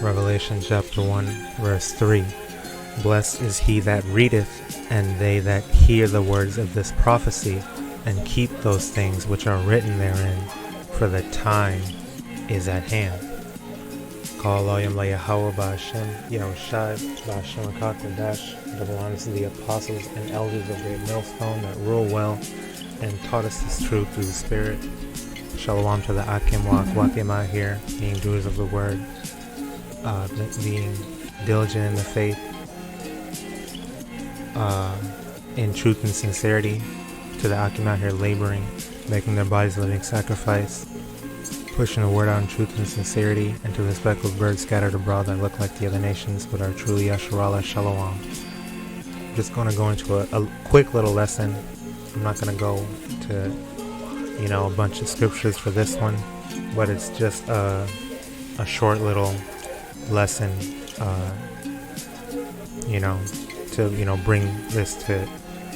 Revelation chapter 1, verse 3. Blessed is he that readeth, and they that hear the words of this prophecy, and keep those things which are written therein, for the time is at hand. HALALYAM YAHAWAH BAHASHAM YAHUSHAI BAHASHAM QADASH. Double honors to the apostles and elders of the millstone that rule well and taught us this truth through the Spirit. Shalom to the YAHAWAH here, being doers of the word, being diligent in the faith, in truth and sincerity. To the YAHAWAH here, laboring, making their bodies a living sacrifice, pushing the word out in truth and sincerity. And to the speckled birds scattered abroad that look like the other nations but are truly Yasharallah Shalom. I'm just going to go into a quick little lesson. I'm not going to go to a bunch of scriptures for this one, but it's just a short little lesson, to bring this to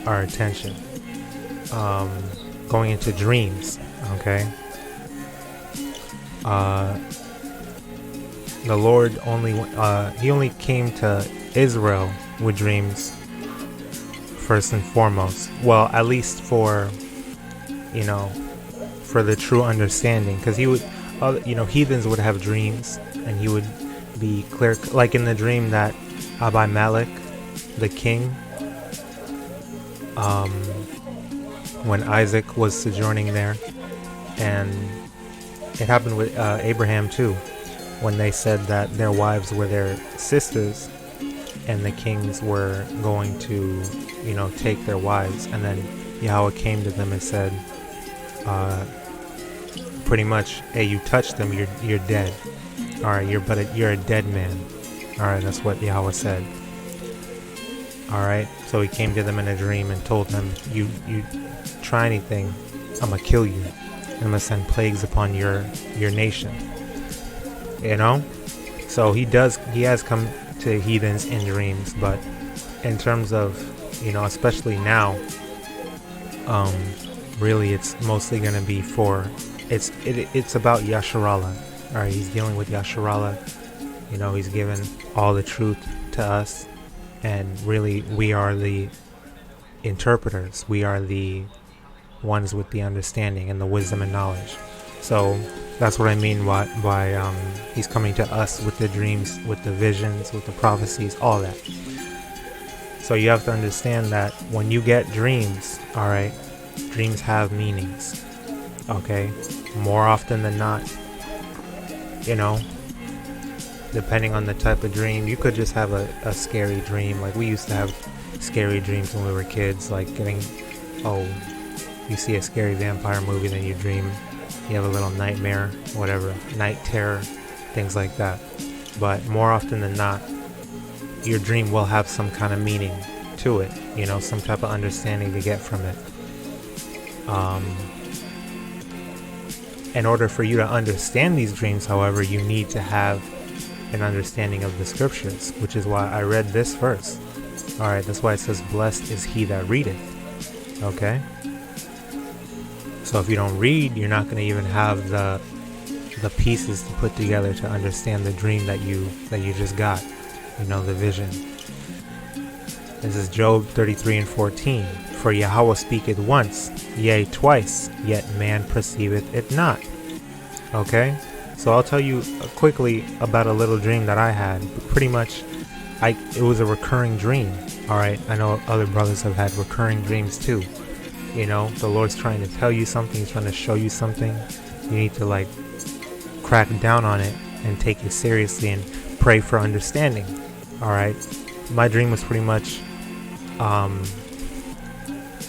our attention. Going into dreams, okay? The Lord he only came to Israel with dreams first and foremost. Well, at least for the true understanding, because he would, heathens would have dreams, and he would be clear, like in the dream that Abimelech, the king, when Isaac was sojourning there, and it happened with Abraham too, when they said that their wives were their sisters, and the kings were going to, take their wives, and then Yahweh came to them and said, pretty much, hey, you touch them, you're dead. All right, you're a dead man. All right, that's what Yahweh said. All right, so he came to them in a dream and told them, you try anything, I'm gonna kill you. I'm gonna send plagues upon your nation. So he has come to heathens in dreams, but in terms of, especially now, really it's mostly gonna be for, it's about Yasharallah. All right, he's dealing with Yasharallah. He's given all the truth to us, and really we are the interpreters. We are the ones with the understanding and the wisdom and knowledge. So that's what I mean by he's coming to us with the dreams, with the visions, with the prophecies, all that. So you have to understand that when you get dreams, all right, dreams have meanings. Okay, more often than not, depending on the type of dream, you could just have a scary dream. Like we used to have scary dreams when we were kids, like you see a scary vampire movie, then you dream, you have a little nightmare, whatever, night terror, things like that. But more often than not, your dream will have some kind of meaning to it, some type of understanding to get from it. In order for you to understand these dreams, however, you need to have an understanding of the scriptures, which is why I read this verse. All right, that's why it says, blessed is he that readeth. Okay? So if you don't read, you're not going to even have the pieces to put together to understand the dream that you just got, the vision. This is Job 33:14. For Yahweh speaketh once, yea, twice, yet man perceiveth it not. Okay? So I'll tell you quickly about a little dream that I had. Pretty much, it was a recurring dream. All right? I know other brothers have had recurring dreams too. The Lord's trying to tell you something. He's trying to show you something. You need to crack down on it and take it seriously and pray for understanding. All right? My dream was pretty much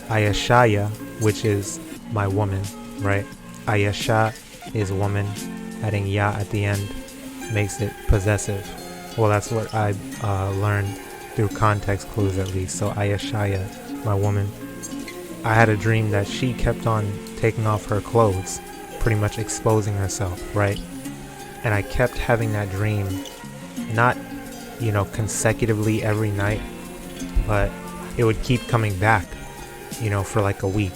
Ayashaya, which is my woman, right? Ayasha is woman, adding ya at the end makes it possessive. Well, that's what I learned through context clues, at least. So Ayashaya, my woman, I had a dream that she kept on taking off her clothes, pretty much exposing herself, right? And I kept having that dream, not consecutively every night, but it would keep coming back, for like a week.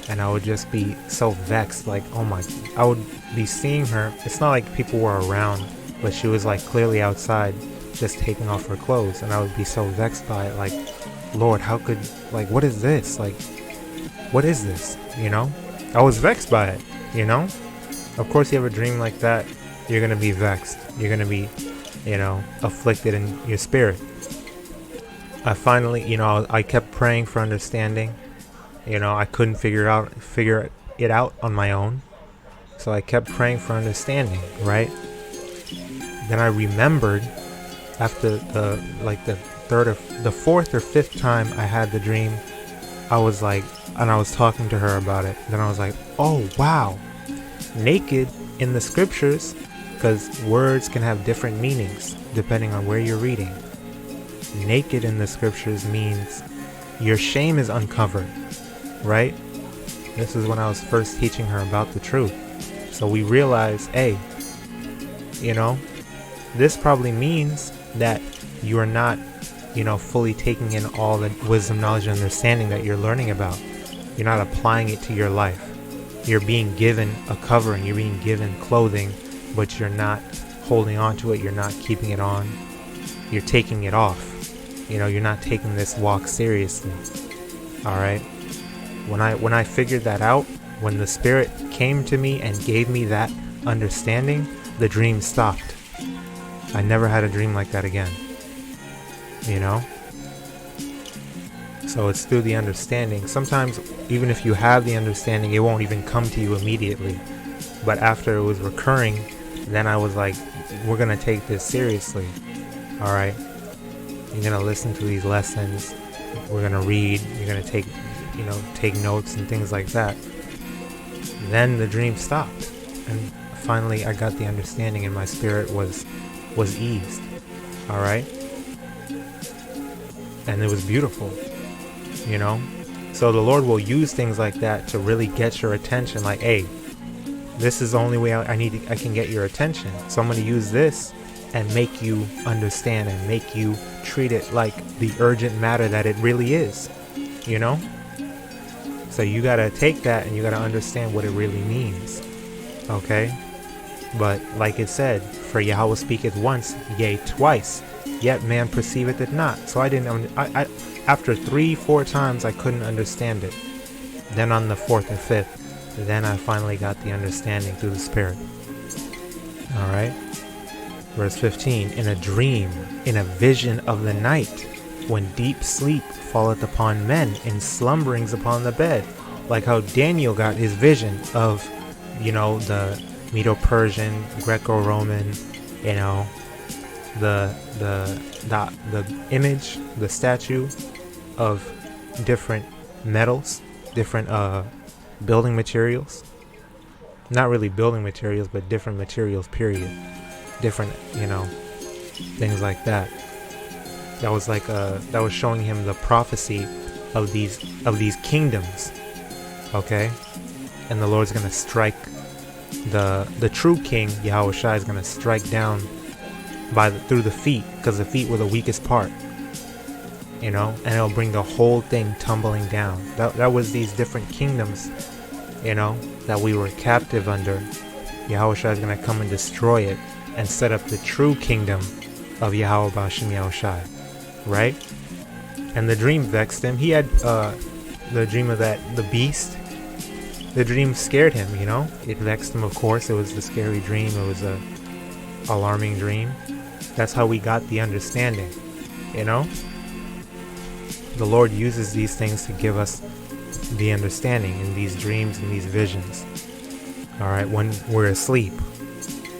And I would just be so vexed, like, I would be seeing her. It's not like people were around but she was like clearly outside just taking off her clothes, and I would be so vexed by it, like, Lord, how could, like, what is this? Like, what is this? You know? I was vexed by it, you know? Of course, you have a dream like that, you're going to be vexed. You're going to be, you know, afflicted in your spirit. I finally, you know, I kept praying for understanding. You know, I couldn't figure it out on my own. So I kept praying for understanding, right? Then I remembered after the fourth or fifth time I had the dream, I was like, and I was talking to her about it. Then I was like, oh wow, naked in the scriptures, because words can have different meanings depending on where you're reading. Naked in the scriptures means your shame is uncovered, right? This is when I was first teaching her about the truth. So we realized, hey, you know, this probably means that you are not, you know, fully taking in all the wisdom, knowledge, and understanding that you're learning about. You're not applying it to your life. You're being given a covering, you're being given clothing, but you're not holding on to it, you're not keeping it on, you're taking it off. You know, you're not taking this walk seriously. Alright? When I figured that out, when the Spirit came to me and gave me that understanding, the dream stopped. I never had a dream like that again. You know? So it's through the understanding. Sometimes, even if you have the understanding, it won't even come to you immediately. But after it was recurring, then I was like, we're going to take this seriously. Alright? You're going to listen to these lessons. We're going to read. You're going to take notes and things like that. Then the dream stopped. And finally I got the understanding and my spirit was eased. Alright? And it was beautiful. You know? So the Lord will use things like that to really get your attention. Like, hey, this is the only way I can get your attention. So I'm going to use this and make you understand and make you treat it like the urgent matter that it really is. You know? So you got to take that and you got to understand what it really means. Okay? But like it said, for Yahweh speaketh once, yea, twice, yet man perceiveth it not. So I didn't, after 3-4 times I couldn't understand it. Then on the 4th or 5th, then I finally got the understanding through the Spirit. Alright? Verse 15, in a dream, in a vision of the night, when deep sleep falleth upon men, in slumberings upon the bed. Like how Daniel got his vision of, you know, the Medo-Persian, Greco-Roman, you know, the image, the statue of different metals, different building materials. Not really building materials, but different materials, period. Different, you know, things like that. That was like that was showing him the prophecy of these kingdoms. Okay? And the Lord's gonna strike the true king, Yahawashi, is gonna strike down through the feet, because the feet were the weakest part. You know, and it'll bring the whole thing tumbling down. That was these different kingdoms, you know, that we were captive under. Yahawashi is gonna come and destroy it and set up the true kingdom of Yahweh BAHASHAM Yahawashi. Right? And the dream vexed him. He had the dream of the beast. The dream scared him, you know. It vexed him, of course. It was the scary dream. It was a alarming dream. That's how we got the understanding, you know. The Lord uses these things to give us the understanding in these dreams and these visions. Alright, when we're asleep.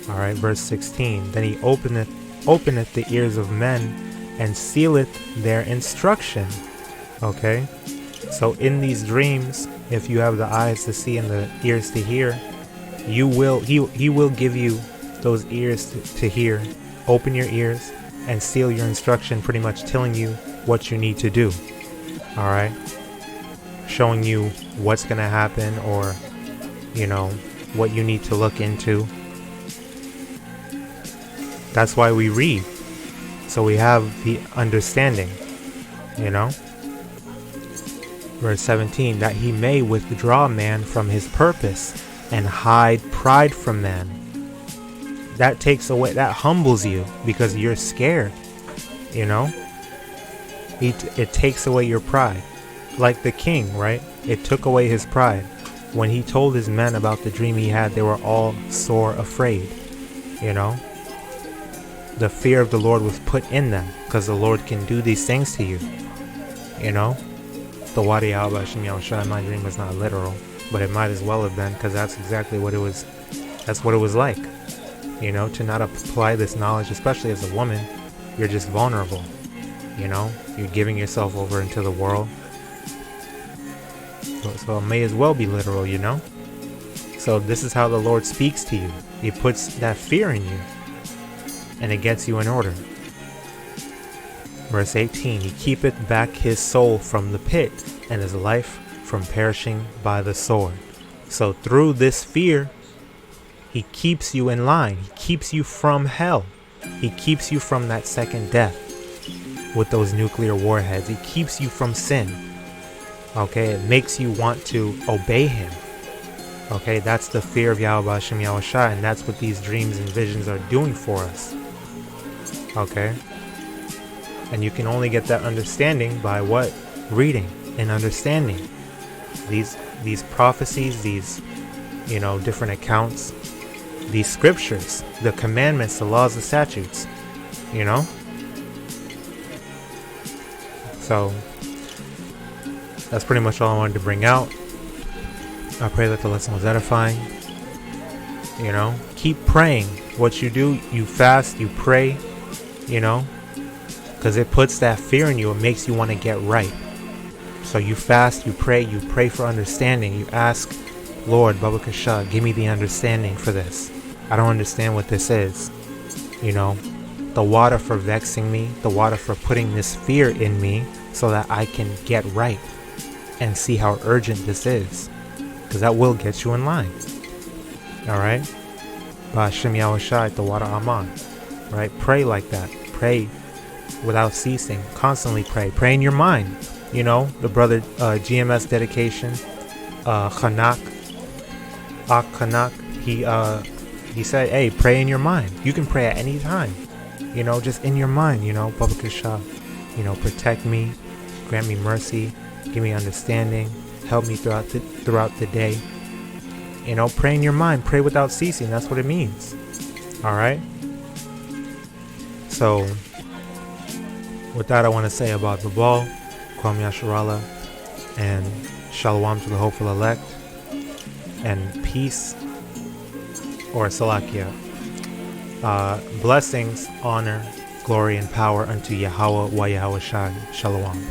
Alright, verse 16. Then he openeth the ears of men and sealeth their instruction. Okay? So in these dreams, if you have the eyes to see and the ears to hear, he will give you those ears to hear. Open your ears and seal your instruction, pretty much telling you what you need to do. Alright? Showing you what's going to happen, or, you know, what you need to look into. That's why we read. So we have the understanding, you know. Verse 17, that he may withdraw man from his purpose and hide pride from man. that takes away, that humbles you because you're scared, you know. It takes away your pride. Like the king, right? It took away his pride. When he told his men about the dream he had, they were all sore afraid, you know. The fear of the Lord was put in them because the Lord can do these things to you, you know. The YAHAWAH, my dream was not literal, but it might as well have been, because that's exactly what it was. That's what it was like, you know, to not apply this knowledge, especially as a woman. You're just vulnerable, you know. You're giving yourself over into the world. So it may as well be literal, you know. So this is how the Lord speaks to you. He puts that fear in you, and it gets you in order. Verse 18, he keepeth back his soul from the pit, and his life from perishing by the sword. So through this fear, he keeps you in line. He keeps you from hell. He keeps you from that second death with those nuclear warheads. He keeps you from sin. Okay, it makes you want to obey him. Okay, that's the fear of YAHAWASHI, and that's what these dreams and visions are doing for us. Okay, and you can only get that understanding by what? Reading and understanding these prophecies, these, you know, different accounts, these scriptures, the commandments, the laws, the statutes, you know. So that's pretty much all I wanted to bring out. I pray that the lesson was edifying. You know, keep praying. What you do, you fast, you pray, you know, because it puts that fear in you. It makes you want to get right. So you fast, you pray for understanding. You ask, Lord, Babakasha, give me the understanding for this. I don't understand what this is. You know, the water for vexing me, the water for putting this fear in me so that I can get right and see how urgent this is. Because that will get you in line. Alright? BAHASHAM YAHWASHI, the water Aman. Right? Pray like that. Pray without ceasing. Constantly pray. Pray in your mind. You know, the brother GMS dedication, Khanak, he said, hey, pray in your mind. You can pray at any time. You know, just in your mind, you know, Babakasha, you know, protect me, grant me mercy, give me understanding, help me throughout the day. You know, pray in your mind, pray without ceasing. That's what it means. Alright? So, with that, I want to say about the ball, Kwam Yasharala, and Shalom to the hopeful elect, and peace, or Salakia. Blessings, honor, glory, and power unto Yahawah, YAHAWASHI. Shalom.